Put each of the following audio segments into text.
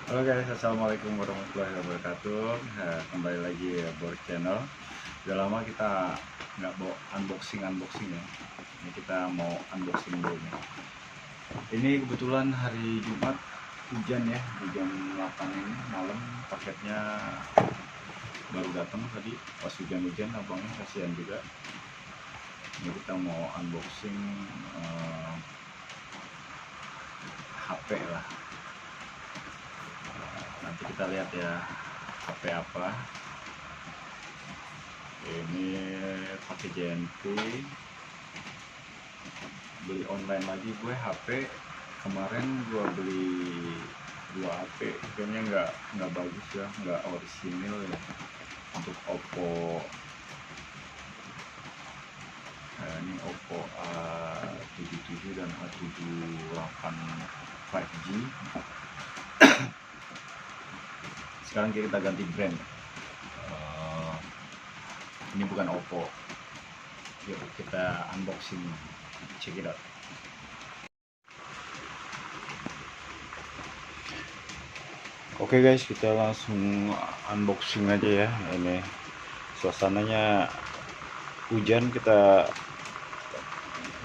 Halo guys, assalamualaikum warahmatullahi wabarakatuh. Nah, kembali lagi ya buat channel. Udah lama kita nggak bawa unboxing ya. Ini kita mau unboxing dulu nih. Ini kebetulan hari Jumat hujan ya, di jam 8 ini malam. Paketnya baru datang tadi pas hujan-hujan, abangnya kasihan juga. Ini kita mau unboxing HP lah. Nanti kita lihat ya HP apa. Ini pakai JNT, beli online lagi gue HP. Kemarin gue beli 2 HP, kayaknya nggak bagus ya, nggak orisinil ya. Untuk Oppo, ini Oppo A77 dan A78 5G. Sekarang kita ganti brand. Ini bukan Oppo. Yuk kita unboxing, check it out. Oke guys, kita langsung unboxing aja ya. Ini suasananya hujan, kita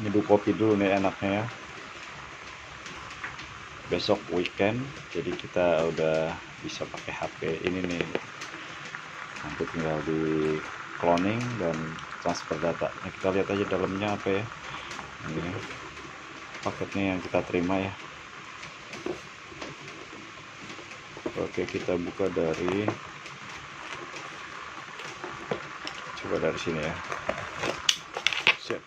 nyeduh kopi dulu nih enaknya ya. Besok weekend, jadi kita udah bisa pakai HP ini nih. Nanti tinggal di cloning dan transfer data. Nah, kita lihat aja dalamnya apa ya. Ini paketnya yang kita terima ya. Oke, kita buka coba dari sini ya. Siap.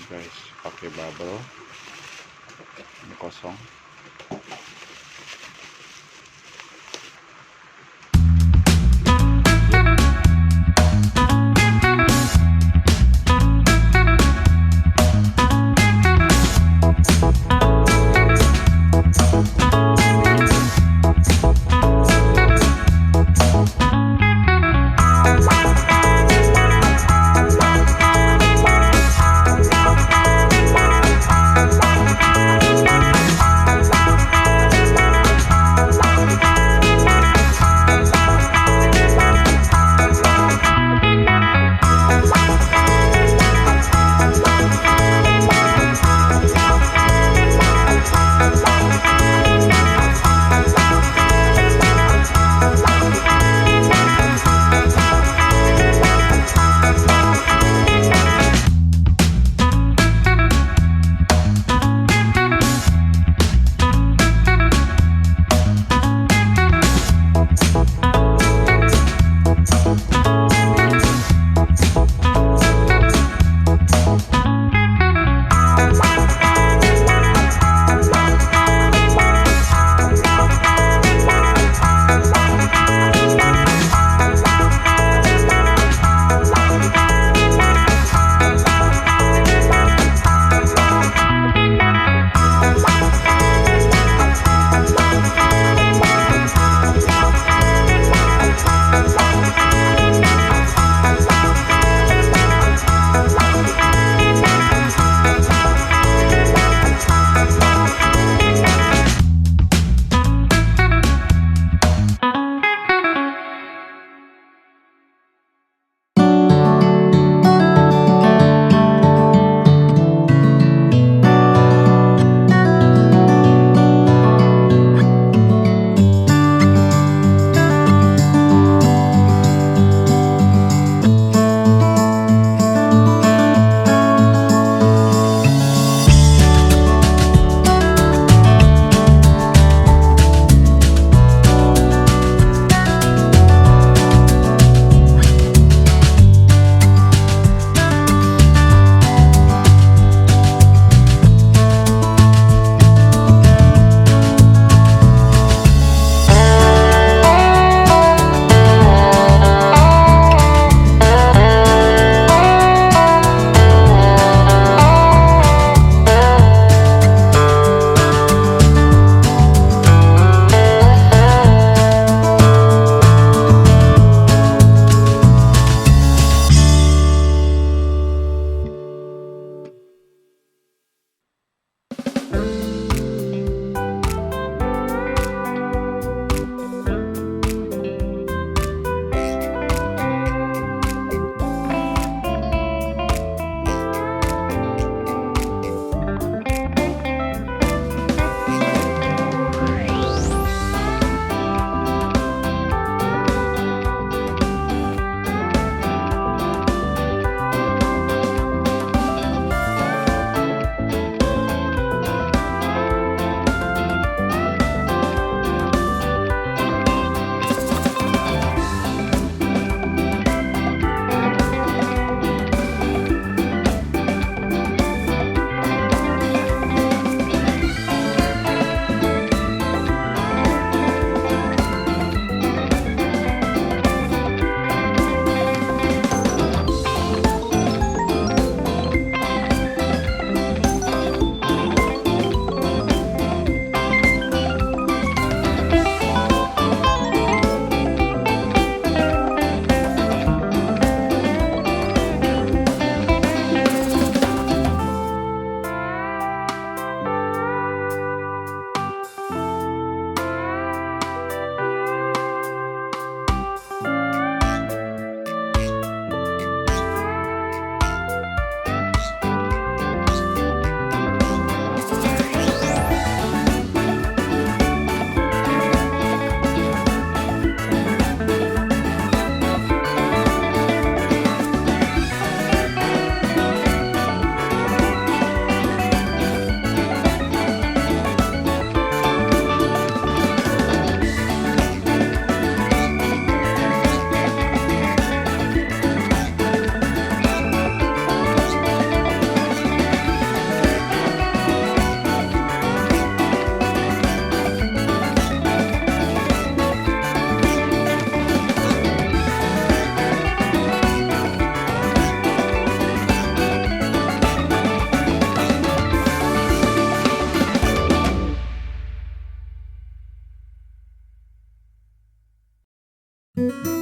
Guys, pakai bubble. Ini kosong. Thank